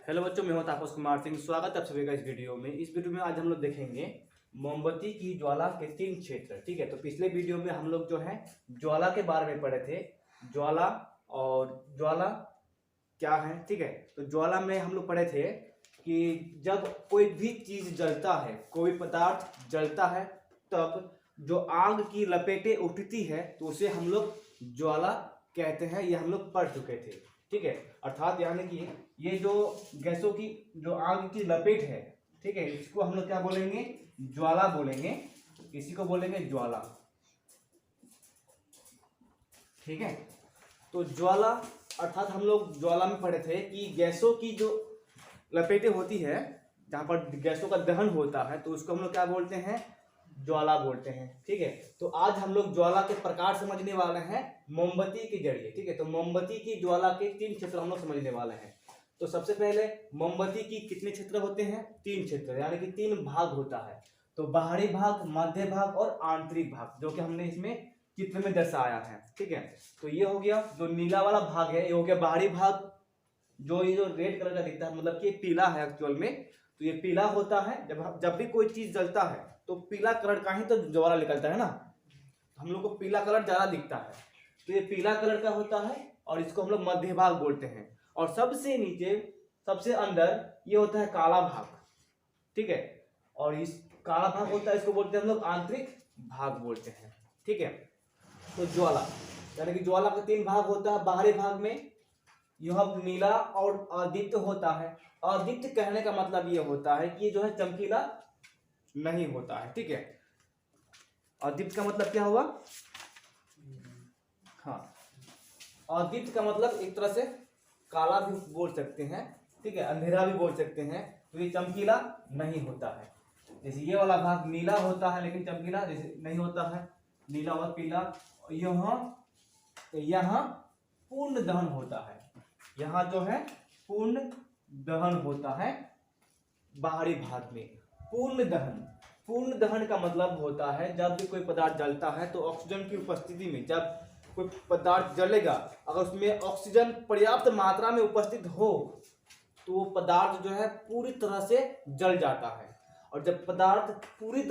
Hello बच्चों, मैं हूं तापस कुमार सिंह। स्वागत है आप सभी का इस वीडियो में। इस वीडियो में आज हम लोग देखेंगे मोमबत्ती की ज्वाला के 3 क्षेत्र। ठीक है, तो पिछले वीडियो में हम लोग जो है ज्वाला के बारे में पढ़े थे। ज्वाला और ज्वाला क्या है। ठीक है, तो ज्वाला में हम लोग पढ़े थे कि जब कोई भी चीज जलता है, कोई पदार्थ जलता है, तब जो आग की लपेटें उठती है तो उसे हम लोग ज्वाला कहते हैं। ये हम लोग पढ़ चुके थे। ठीक है, अर्थात यानी कि ये जो गैसों की जो आग की लपेट है, ठीक है, इसको हम लोग क्या बोलेंगे? ज्वाला बोलेंगे। इसी को बोलेंगे ज्वाला। ठीक है, तो ज्वाला अर्थात हम लोग ज्वाला में पढ़े थे कि गैसों की जो लपेटें होती है, जहां पर गैसों का दहन होता है, तो उसको हम लोग क्या बोलते हैं? ज्वाला बोलते हैं। ठीक है, तो आज हम लोग ज्वाला के प्रकार समझने वाले हैं मोमबत्ती के जरिए। ठीक है, तो मोमबत्ती की ज्वाला के 3 क्षेत्र हम लोग समझने वाले हैं। तो सबसे पहले मोमबत्ती की कितने क्षेत्र होते हैं? 3 क्षेत्र, यानी कि 3 भाग होता है। तो बाहरी भाग, मध्य भाग और आंतरिक भाग, जो कि हमने इसमें चित्र में दर्शाया है। ठीक है, तो ये हो गया जो नीला वाला भाग है, ये हो गया बाहरी भाग। जो ये जो रेड कलर का दिखता है, मतलब कि पीला है एक्चुअल में, तो ये पीला होता है। जब भी कोई चीज जलता है तो पीला कलर का ही तो ज्वाला निकलता है ना। हम लोग को पीला कलर ज्यादा दिखता है, तो ये पीला कलर का होता है और इसको हम लोग मध्य भाग बोलते हैं। और सबसे नीचे, सबसे अंदर ये होता है काला भाग। ठीक है, और इस काला भाग होता है, इसको बोलते हैं हम लोग आंतरिक भाग बोलते हैं। ठीक है, तो ज्वाला यानी कि ज्वाला का 3 भाग होता है। बाहरी भाग में यह नीला और अदीप्त होता है। अदीप्त कहने का मतलब ये होता है कि ये जो है चमकीला नहीं होता है। ठीक है, अदीप्त का मतलब क्या हुआ? हाँ, अदीप्त का मतलब एक तरह से काला भी बोल सकते हैं। ठीक है, अंधेरा भी बोल सकते हैं। तो ये चमकीला नहीं होता है। जैसे ये वाला भाग नीला होता है लेकिन चमकीला जैसे नहीं होता है। नीला और पीला। यहाँ पूर्ण दहन होता है। यहाँ जो है पूर्ण दहन होता है बाहरी भाग में। पूर्ण दहन का मतलब होता है जब भी कोई पदार्थ जलता है तो ऑक्सीजन की उपस्थिति में, जब कोई पदार्थ जलेगा, अगर उसमें ऑक्सीजन पर्याप्त मात्रा में उपस्थित हो तो वो पदार्थ जो है पूरी तरह से जल जाता है। और जब पदार्थ पूरी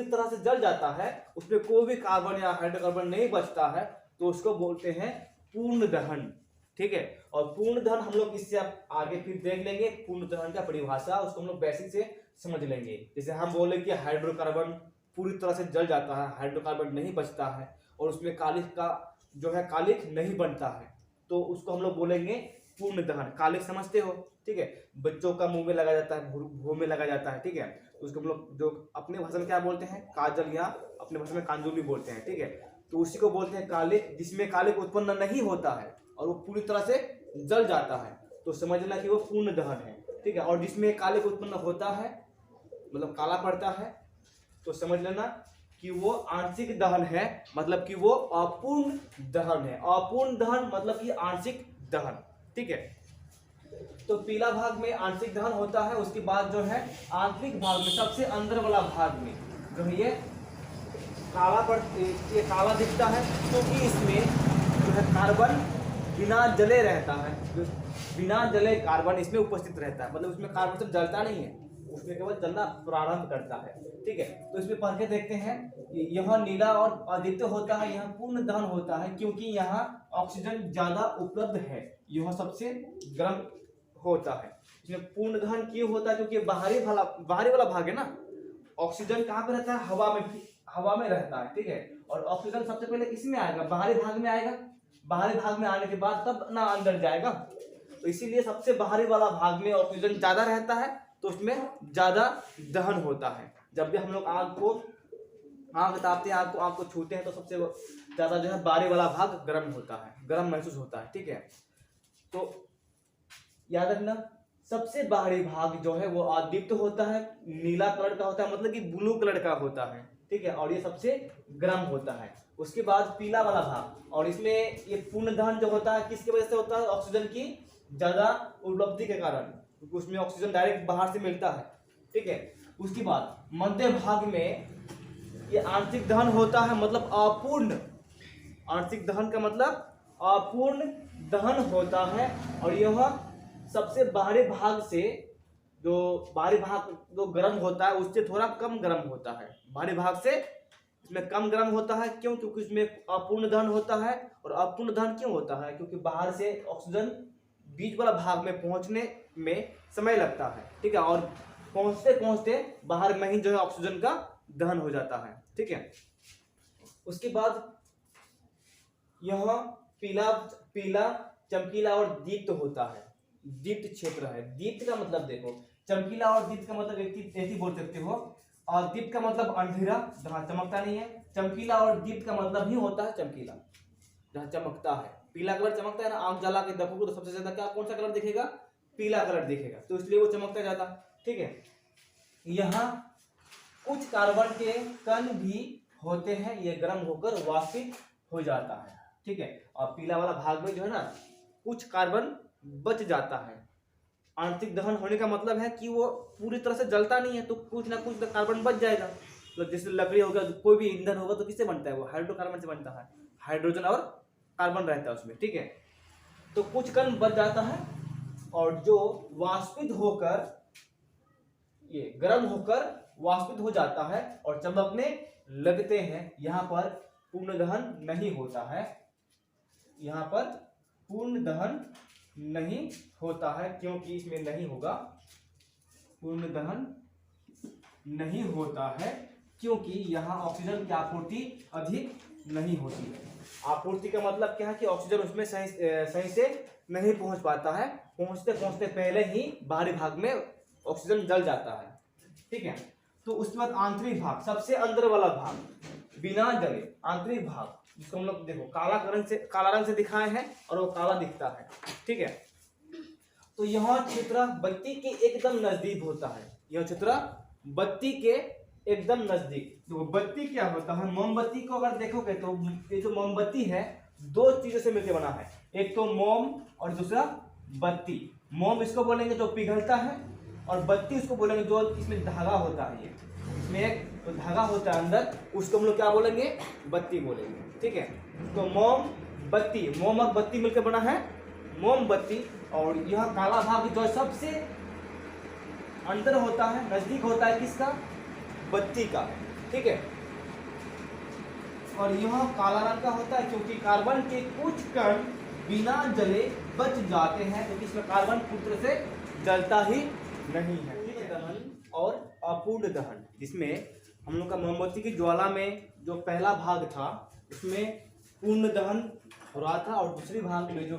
तरह से जल जाता है, उसमें कोई भी कार्बन या हाइड्रोकार्बन नहीं बचता है, तो उसको बोलते हैं पूर्ण दहन। ठीक है, और पूर्ण दहन हम लोग इससे आगे फिर देख लेंगे। पूर्ण दहन का परिभाषा उसको हम लोग बेसिक से समझ लेंगे। जैसे हम बोले कि हाइड्रोकार्बन पूरी तरह से जल जाता है, हाइड्रोकार्बन नहीं बचता है और उसमें कालिख का जो है कालिख नहीं बनता है, तो उसको हम लोग बोलेंगे पूर्ण दहन। कालिख समझते हो? ठीक है, बच्चों का मुंह में लगा जाता है, भूं में लगा जाता है। ठीक है, तो उसको हम लोग जो अपने भाषा में क्या बोलते हैं? काजल, या अपने भाषा में कांजुली बोलते हैं। ठीक है, तो उसी को बोलते हैं कालिख। जिसमें कालिख उत्पन्न नहीं होता है और वो पूरी तरह से जल जाता है, तो समझना कि वो पूर्ण दहन है। ठीक है, और जिसमें कालिख उत्पन्न होता है, मतलब काला पड़ता है, तो समझ लेना कि वो आंशिक दहन है, मतलब कि वो अपूर्ण दहन है। अपूर्ण दहन मतलब कि आंशिक दहन। ठीक है, तो पीला भाग में आंशिक दहन होता है। उसके बाद जो है आंतरिक भाग में, सबसे अंदर वाला भाग में जो है ये काला दिखता है, क्योंकि इसमें जो है कार्बन बिना जले रहता है। बिना जले कार्बन इसमें उपस्थित रहता है, मतलब उसमें कार्बन सब जलता नहीं है, उसमें केवल जलना प्रारंभ करता है। ठीक है, तो इसमें पढ़ के देखते हैं। यहाँ नीला और अदीप्त होता है, यहाँ पूर्ण दहन होता है, क्योंकि यहाँ ऑक्सीजन ज्यादा उपलब्ध है, यह सबसे गर्म होता है। इसमें पूर्ण दहन क्यों होता है? क्योंकि बाहरी वाला भाग है ना, ऑक्सीजन कहाँ पे रहता है? हवा में रहता है। ठीक है, और ऑक्सीजन सबसे पहले किसमें आएगा? बाहरी भाग में आएगा। बाहरी भाग में आने के बाद तब ना अंदर जाएगा, तो इसीलिए सबसे बाहरी वाला भाग में ऑक्सीजन ज्यादा रहता है, तो उसमें ज्यादा दहन होता है। जब भी हम लोग आग तापते हैं, आग को छूते हैं, तो सबसे ज्यादा जो है बाहरी वाला भाग गर्म होता है, गर्म महसूस होता है। ठीक है, तो याद रखना, सबसे बाहरी भाग जो है वो अदीप्त होता है, नीला कलर का होता है, मतलब कि ब्लू कलर का होता है। ठीक है, और ये सबसे गर्म होता है। उसके बाद पीला वाला भाग, और इसमें ये पूर्ण दहन जो होता है किसकी वजह से होता है? ऑक्सीजन की ज्यादा उपलब्धि के कारण, क्योंकि उसमें ऑक्सीजन डायरेक्ट बाहर से मिलता है। ठीक है, उसके बाद मध्य भाग में ये आंशिक दहन होता है, मतलब अपूर्ण। आंशिक दहन का मतलब अपूर्ण दहन होता है, और यह सबसे बाहरी भाग से जो बाहरी भाग जो गर्म होता है उससे थोड़ा कम गर्म होता है, बाहरी भाग से इसमें कम गर्म होता है। क्यों? क्योंकि इसमें अपूर्ण दहन होता है। और अपूर्ण दहन क्यों होता है? क्योंकि बाहर से ऑक्सीजन बीच वाला भाग में पहुंचने में समय लगता है, ठीक है, और पहुंचते पहुंचते बाहर में ही जो है ऑक्सीजन का दहन हो जाता है, ठीक है। उसके बाद यह पीला पीला चमकीला और दीप्त होता है, दीप्त क्षेत्र है। दीप्त का मतलब देखो, चमकीला और दीप्त का मतलब ऐसे बोल सकते हो। और दीप्त का मतलब अंधेरा जहां चमकता नहीं है, चमकीला और दीप्त का मतलब ही होता है चमकीला जहां चमकता है। पीला कलर चमकता है ना, आंख जला के देखोगे तो सबसे ज्यादा क्या कौन सा कलर दिखेगा? पीला कलर दिखेगा, तो इसलिए वो चमकता ज्यादा, ठीक है। यहाँ कुछ कार्बन के कण भी होते हैं, ये गर्म होकर वाष्पित हो जाता है, ठीक है। और पीला वाला भाग में जो है ना कुछ कार्बन बच जाता है। आंतरिक दहन होने का मतलब है कि वो पूरी तरह से जलता नहीं है, तो कुछ ना कुछ कार्बन बच जाएगा। तो जैसे लकड़ी होगा, कोई भी ईंधन होगा तो किससे बनता है? वो हाइड्रोकार्बन से बनता है, हाइड्रोजन और कार्बन रहता है उसमें, ठीक है। तो कुछ कण बच जाता है और जो वाष्पित होकर ये गर्म होकर वाष्पित हो जाता है और चमकने लगते हैं। यहाँ पर पूर्ण दहन नहीं होता है, यहाँ पर पूर्ण दहन नहीं होता है, क्योंकि इसमें नहीं होगा। पूर्ण दहन नहीं होता है क्योंकि यहाँ ऑक्सीजन की आपूर्ति अधिक नहीं होती है। आपूर्ति का मतलब क्या है कि ऑक्सीजन उसमें सही से नहीं पहुंच पाता है, पहुंचते पहुंचते पहले ही बाहरी भाग में ऑक्सीजन जल जाता है, ठीक है। तो उसके बाद आंतरिक भाग, सबसे अंदर वाला भाग बिना जले, आंतरिक भाग जिसको हम लोग देखो काला रंग से दिखाए हैं और वो काला दिखता है, ठीक है। तो यह क्षेत्र बत्ती के एकदम नजदीक होता है, यह क्षेत्र बत्ती के एकदम नजदीक। तो बत्ती क्या होता है? मोमबत्ती को अगर देखोगे तो ये जो मोमबत्ती है दो चीजों से मिलकर बना है, एक तो मोम और दूसरा बत्ती। मोम इसको बोलेंगे जो पिघलता है, और बत्ती उसको बोलेंगे जो इसमें धागा होता है, ये इसमें एक तो धागा होता है अंदर, उसको हम लोग क्या बोलेंगे? बत्ती बोलेंगे, ठीक है। तो मोम बत्ती, मोम और बत्ती मिलकर बना है मोमबत्ती। और यह काला भाग जो सबसे अंदर होता है, नजदीक होता है किसका? बत्ती का, ठीक है। और यह काला रंग का होता है क्योंकि कार्बन के कुछ कण बिना जले बच जाते हैं, क्योंकि इसमें कार्बन पूरी तरह से जलता ही नहीं है, ठीक है। दहन और अपूर्ण दहन, जिसमें हम लोग का मोमबत्ती की ज्वाला में जो पहला भाग था उसमें पूर्ण दहन हो रहा था, और दूसरी भाग में जो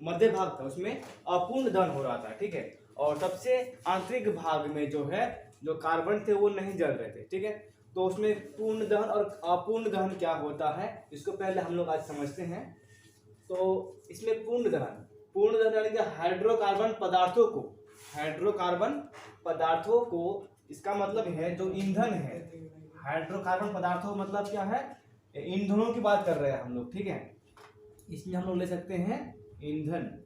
मध्य भाग था उसमें अपूर्ण दहन हो रहा था, ठीक है। और सबसे आंतरिक भाग में जो है जो कार्बन थे वो नहीं जल रहे थे, ठीक है। तो उसमें पूर्ण दहन और अपूर्ण दहन क्या होता है इसको पहले हम लोग आज समझते हैं। तो इसमें पूर्ण दहन यानी कि हाइड्रोकार्बन पदार्थों को इसका मतलब है जो ईंधन है। हाइड्रोकार्बन पदार्थों का मतलब क्या है? ईंधनों की बात कर रहे हैं हम लोग, ठीक है। इसमें हम लोग ले सकते हैं ईंधन।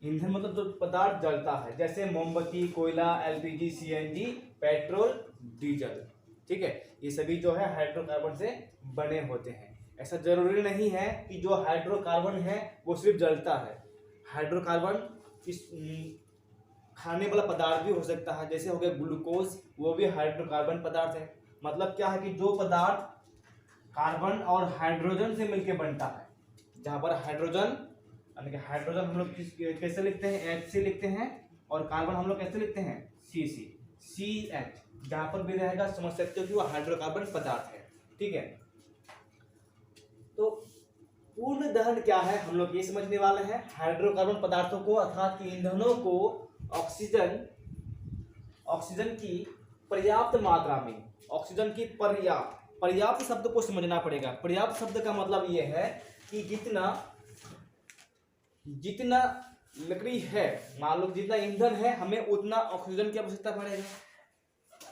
ईंधन मतलब जो पदार्थ जलता है, जैसे मोमबत्ती, कोयला, एलपीजी, सीएनजी, पेट्रोल, डीजल, ठीक है। ये सभी जो है हाइड्रोकार्बन से बने होते हैं। ऐसा जरूरी नहीं है कि जो हाइड्रोकार्बन है वो सिर्फ जलता है। हाइड्रोकार्बन इस खाने वाला पदार्थ भी हो सकता है, जैसे हो गया ग्लूकोज, वो भी हाइड्रोकार्बन पदार्थ है। मतलब क्या है कि जो पदार्थ कार्बन और हाइड्रोजन से मिलकर बनता है, जहां पर हाइड्रोजन यानी कि हाइड्रोजन हम लोग कैसे लिखते हैं? H से लिखते हैं, और कार्बन हम लोग कैसे लिखते हैं? CH। जहां पर भी रहेगा समझ सकते हो कि वो हाइड्रोकार्बन पदार्थ है, ठीक है। तो पूर्ण दहन क्या है हम लोग ये समझने वाले हैं। हाइड्रोकार्बन पदार्थों को अर्थात ईंधनों को ऑक्सीजन की पर्याप्त मात्रा में, ऑक्सीजन की पर्याप्त शब्द को समझना पड़ेगा। पर्याप्त शब्द का मतलब ये है कि जितना लकड़ी है, मान लो जितना ईंधन है, हमें उतना ऑक्सीजन की आवश्यकता पड़ेगा,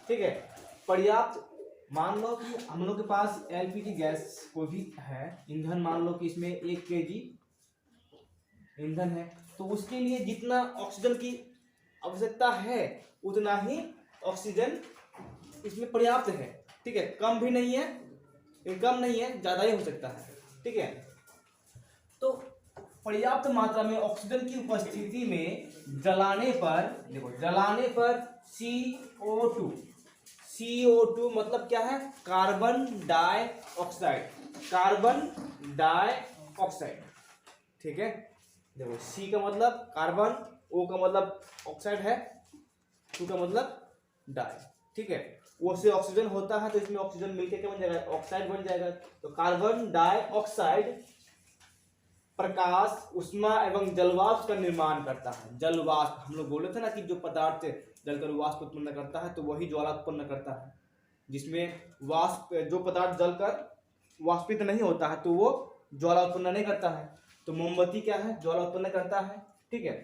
ठीक है। पर्याप्त, मान लो कि हम लोग के पास एलपीजी गैस कोई भी है, ईंधन मान लो कि इसमें 1 kg ईंधन है, तो उसके लिए जितना ऑक्सीजन की आवश्यकता है उतना ही ऑक्सीजन इसमें पर्याप्त है, ठीक है। कम भी नहीं है, कम नहीं है, ज्यादा ही हो सकता है, ठीक है। तो पर्याप्त मात्रा में ऑक्सीजन की उपस्थिति में जलाने पर, देखो जलाने पर CO2, CO2 मतलब क्या है, कार्बन डाइऑक्साइड, कार्बन डाइऑक्साइड, ठीक है। देखो C का मतलब कार्बन, O का मतलब ऑक्साइड है, 2 का मतलब डाई, ठीक है। वो से ऑक्सीजन होता है तो इसमें ऑक्सीजन मिलके क्या बन जाएगा, ऑक्साइड बन जाएगा। तो कार्बन डाइऑक्साइड प्रकाश, उष्मा एवं जलवाष्प का निर्माण करता है। जलवाष्प, हम लोग बोले थे ना कि जो पदार्थ जलकर वाष्प उत्पन्न करता है तो वही ज्वाला उत्पन्न करता है। जिसमें वाष्प, जो पदार्थ जलकर वाष्पित नहीं होता है तो वो ज्वाला उत्पन्न नहीं करता है। तो मोमबत्ती क्या है, ज्वाला उत्पन्न करता है, ठीक है।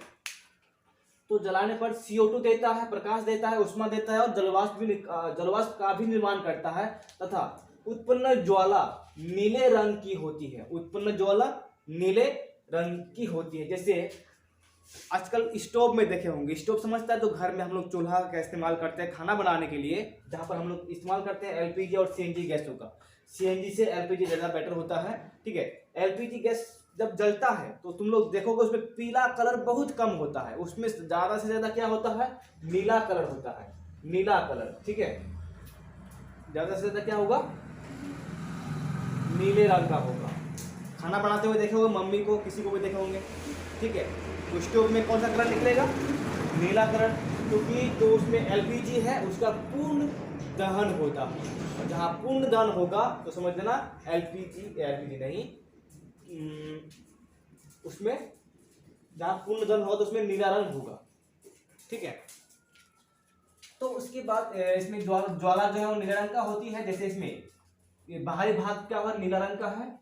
तो जलाने पर CO2 देता है, प्रकाश देता है, उष्मा देता है और जलवाष्प का भी निर्माण करता है तथा उत्पन्न ज्वाला नीले रंग की होती है। उत्पन्न ज्वाला नीले रंग की होती है। जैसे आजकल स्टोव में देखे होंगे, स्टोव समझता है, तो घर में हम लोग चूल्हा का इस्तेमाल करते हैं खाना बनाने के लिए, जहाँ पर हम लोग इस्तेमाल करते हैं LPG और CNG गैसों का। CNG से LPG ज़्यादा बेटर होता है, ठीक है। LPG गैस जब जलता है तो तुम लोग देखोगे उसमें पीला कलर बहुत कम होता है, उसमें ज़्यादा से ज़्यादा क्या होता है, नीला कलर होता है, नीला कलर, ठीक है। ज़्यादा से ज़्यादा क्या होगा, नीले रंग का होगा। खाना बनाते हुए देखे होंगे मम्मी को, किसी को भी देखे होंगे, ठीक है। तो स्टोव में कौन सा कलर निकलेगा, नीला कलर, क्योंकि तो उसमें LPG है, उसका पूर्ण दहन होता है। और जहाँ पूर्ण दहन होगा तो समझ लेना LPG नहीं, उसमें जहाँ पूर्ण दहन होगा तो उसमें नीला रंग होगा, ठीक है। तो उसके बाद इसमें ज्वाला जो है वो नीला रंग का होती है। जैसे इसमें ये बाहरी भाग क्या होगा, नीला रंग का है।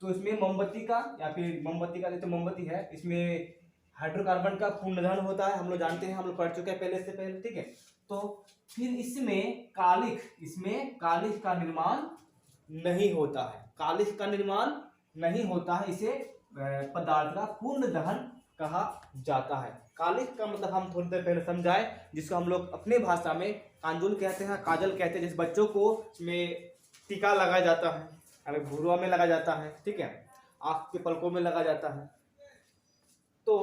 तो इसमें मोमबत्ती का, या फिर मोमबत्ती का, जैसे मोमबत्ती है, इसमें हाइड्रोकार्बन का पूर्ण दहन होता है, हम लोग जानते हैं, हम लोग पढ़ चुके हैं पहले से पहले, ठीक है। तो फिर इसमें कालिख का निर्माण नहीं होता है, कालिख का निर्माण नहीं होता है, इसे पदार्थ का पूर्ण दहन कहा जाता है। कालिख का मतलब हम थोड़ी देर पहले समझाए, जिसको हम लोग अपने भाषा में कांजुल कहते हैं, काजल कहते हैं। जैसे बच्चों को इसमें टीका लगाया जाता है, हमें भुरुआ में लगा जाता है, ठीक है, आँख के पलकों में लगा जाता है। तो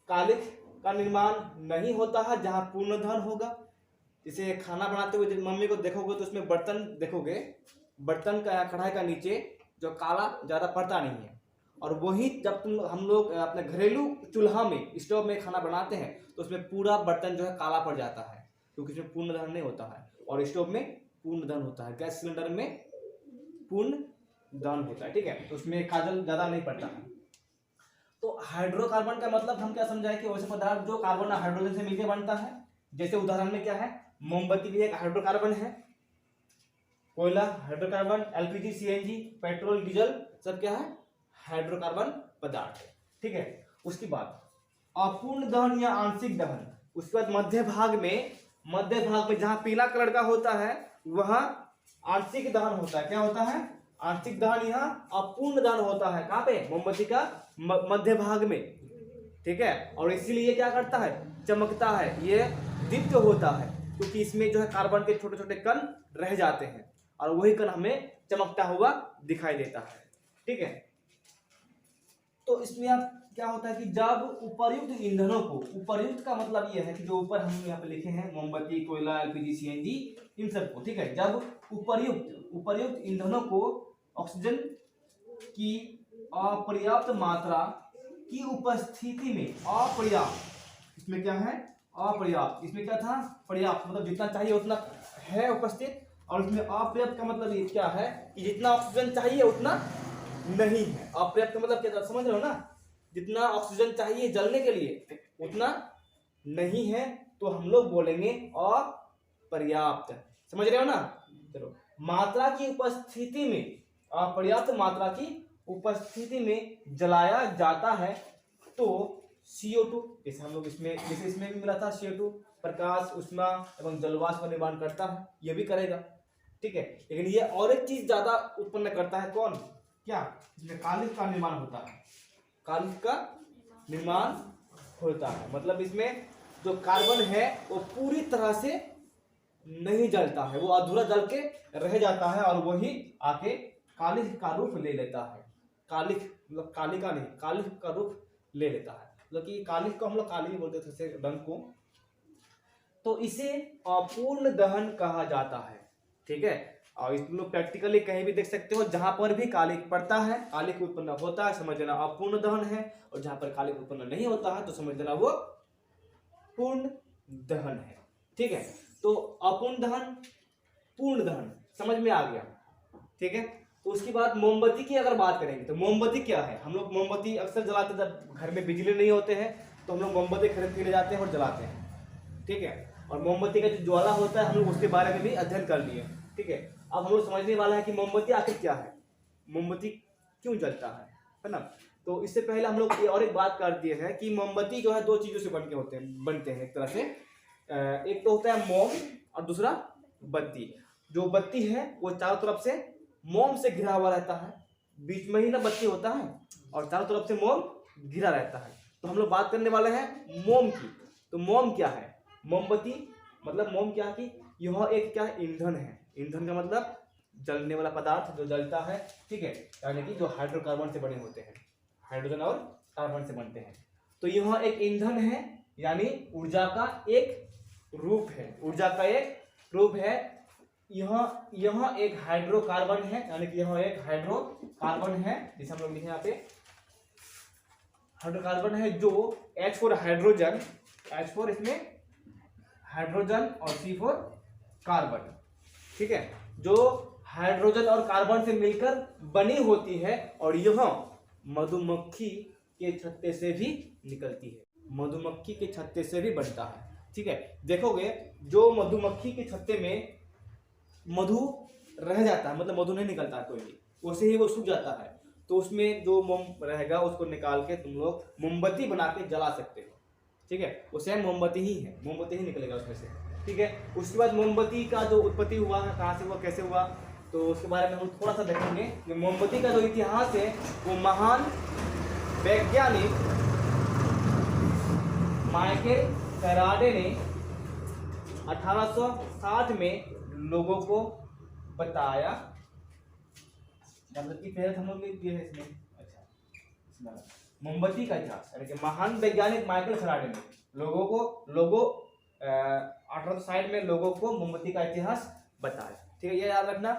कालिख का निर्माण नहीं होता है जहाँ पूर्ण दहन होगा। जैसे खाना बनाते हुए मम्मी को देखोगे तो उसमें बर्तन देखोगे, बर्तन का या कढ़ाई का नीचे जो काला ज़्यादा पड़ता नहीं है। और वही जब हम लोग अपने घरेलू चूल्हा में, स्टोव में खाना बनाते हैं तो उसमें पूरा बर्तन जो है काला पड़ जाता है, क्योंकि इसमें पूर्ण दहन नहीं होता है। और स्टोव में पूर्ण दहन होता है, गैस सिलेंडर में पूर्ण दहन होता है, ठीक है। तो उसमें काजल ज़्यादा नहीं पड़ता है। तो हाइड्रोकार्बन का मतलब हम क्या समझाए कि वैसे पदार्थ जो कार्बन और हाइड्रोजन से मिलकर बनता है। जैसे उदाहरण में क्या है, मोमबत्ती भी एक हाइड्रोकार्बन है, कोयला hydrocarbon, LPG CNG petrol diesel सब क्या है, हाइड्रोकार्बन पदार्थ है, ठीक है। उसके बाद अपूर्ण दहन या आंशिक दहन। उसके बाद मध्य भाग में जहां पीला कलर का होता है वहां आंशिक दहन होता है। क्या होता है, आंशिक दहन। यहाँ अपूर्ण दहन होता है, कहाँ पे, मोमबत्ती का मध्य भाग में, ठीक है। और इसीलिए ये क्या करता है, चमकता है, ये दीप्त होता है, क्योंकि इसमें जो है कार्बन के छोटे छोटे कण रह जाते हैं और वही कण हमें चमकता हुआ दिखाई देता है, ठीक है। तो इसमें आप क्या होता है कि जब उपर्युक्त ईंधनों को, उपर्युक्त का मतलब ये है कि जो ऊपर हम यहाँ पे लिखे हैं मोमबत्ती, कोयला, LPG CNG, इन सबको, ठीक है, जब उपर्युक्त ईंधनों को ऑक्सीजन की अपर्याप्त मात्रा की उपस्थिति में, अपर्याप्त, इसमें क्या है, अपर्याप्त, इसमें क्या था, पर्याप्त, मतलब जितना चाहिए उतना है उपस्थित। और इसमें अपर्याप्त का मतलब ये क्या है कि जितना ऑक्सीजन चाहिए उतना नहीं है। अपर्याप्त का मतलब क्या, समझ रहे हो ना, जितना ऑक्सीजन चाहिए जलने के लिए उतना नहीं है, तो हम लोग बोलेंगे अपर्याप्त। समझ रहे हो ना। चलो, मात्रा की उपस्थिति में, अपर्याप्त मात्रा की उपस्थिति में जलाया जाता है तो CO2, जैसे हम लोग इसमें भी मिला था, CO2 प्रकाश, उष्मा एवं जलवाष्प का निर्माण करता है, ये भी करेगा, ठीक है। लेकिन ये और एक चीज ज्यादा उत्पन्न करता है, कौन, क्या, इसमें कालिख का निर्माण होता है, कालिख का निर्माण होता है। मतलब इसमें जो कार्बन है वो पूरी तरह से नहीं जलता है, वो अधूरा जल के रह जाता है और वही आके कालिख का रूप ले लेता है, कालिख मतलब काली का नहीं, कालिख का रूप ले लेता है, मतलब कि कालिख को हम लोग काली बोलते थे रंग को, तो इसे अपूर्ण दहन कहा जाता है। ठीक है, और इसमें लोग प्रैक्टिकली कहीं भी देख सकते हो, जहां पर भी कालिख पड़ता है, कालिख उत्पन्न होता है, समझ लेना अपूर्ण दहन है, और जहां पर कालिख उत्पन्न नहीं होता है तो समझ लेना वो पूर्ण दहन है। ठीक है, तो अपूर्ण दहन, पूर्ण दहन समझ में आ गया। ठीक है, तो उसके बाद मोमबत्ती की अगर बात करेंगे तो मोमबत्ती क्या है, हम लोग मोमबत्ती अक्सर जलाते हैं जब घर में बिजली नहीं होते हैं, तो हम लोग मोमबत्ती खरीद के ले जाते हैं और जलाते हैं। ठीक है, और मोमबत्ती का जो ज्वाला होता है हम लोग उसके बारे में भी अध्ययन कर लिए। ठीक है, अब हम लोग समझने वाला है कि मोमबत्ती आखिर क्या है, मोमबत्ती क्यों जलता है ना। तो इससे पहले हम लोग ये और एक बात कर दिए हैं कि मोमबत्ती जो है दो चीजों से बनते हैं एक तरह से, एक तो होता है मोम और दूसरा बत्ती। जो बत्ती है वो चारों तरफ से मोम से घिरा हुआ रहता है, बीच में ही ना बत्ती होता है, और चारों तरफ से मोम घिरा रहता है। तो हम लोग बात करने वाले हैं मोम की। तो मोम क्या है, मोमबत्ती मतलब मोम क्या है कि यह एक क्या है, ईंधन है। ईंधन का मतलब जलने वाला पदार्थ जो जलता है। ठीक है, यानी कि जो हाइड्रोकार्बन से बने होते हैं, हाइड्रोजन और कार्बन से बनते हैं। तो यह एक ईंधन है, यानी ऊर्जा का एक रूप है, ऊर्जा का एक रूप है। यह एक हाइड्रोकार्बन है, यानी कि यह एक हाइड्रोकार्बन है, जिसे हम लोग लिखे यहाँ पे हाइड्रोकार्बन है, जो H for hydrogen, H for इसमें हाइड्रोजन और C फॉर कार्बन। ठीक है, जो हाइड्रोजन और कार्बन से मिलकर बनी होती है, और यह मधुमक्खी के छत्ते से भी निकलती है, मधुमक्खी के छत्ते से भी बनता है। ठीक है, देखोगे जो मधुमक्खी के छत्ते में मधु रह जाता है, मतलब मधु नहीं निकलता है कोई भी, उसे ही वो सूख जाता है, तो उसमें जो मोम रहेगा उसको निकाल के तुम लोग मोमबत्ती बना के जला सकते हो। ठीक है, उसे मोमबत्ती ही है, मोमबत्ती ही निकलेगा उसमें से। ठीक है, उसके बाद मोमबत्ती का जो उत्पत्ति हुआ है, कहाँ से हुआ, कैसे हुआ, तो उसके बारे में हम थोड़ा सा देखेंगे। कि मोमबत्ती का जो इतिहास है वो महान वैज्ञानिक माइकल फैराडे ने 1860 में लोगों को बताया, मतलब कि पहले हम लोग ये है इसमें। अच्छा, मोमबत्ती का इतिहास, यानी कि महान वैज्ञानिक माइकल फैराडे ने लोगों 1860 में लोगों को मोमबत्ती का इतिहास बताया। ठीक है, ये याद रखना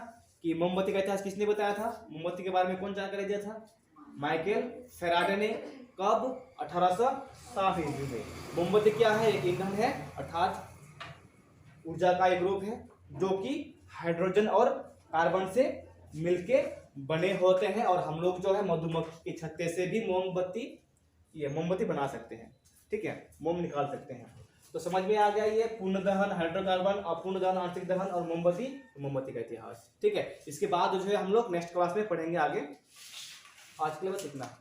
कि मोमबत्ती का इतिहास किसने बताया था, मोमबत्ती के बारे में कौन जानकारी दिया था, माइकल फैराडे ने। कब, 1860 ईस्वी में। मोमबत्ती क्या है, एक ईंधन है, अर्थात ऊर्जा का एक रूप है, जो कि हाइड्रोजन और कार्बन से मिलके बने होते हैं, और हम लोग जो है मधुमक्खी के छत्ते से भी मोमबत्ती बना सकते हैं। ठीक है, मोम निकाल सकते हैं। तो समझ में आ गया ये पूर्ण दहन, हाइड्रोकार्बन, अपूर्ण दहन, आंशिक दहन और मोमबत्ती का इतिहास। ठीक है, इसके बाद जो है हम लोग नेक्स्ट क्लास में पढ़ेंगे आगे। आज के लिए बस इतना।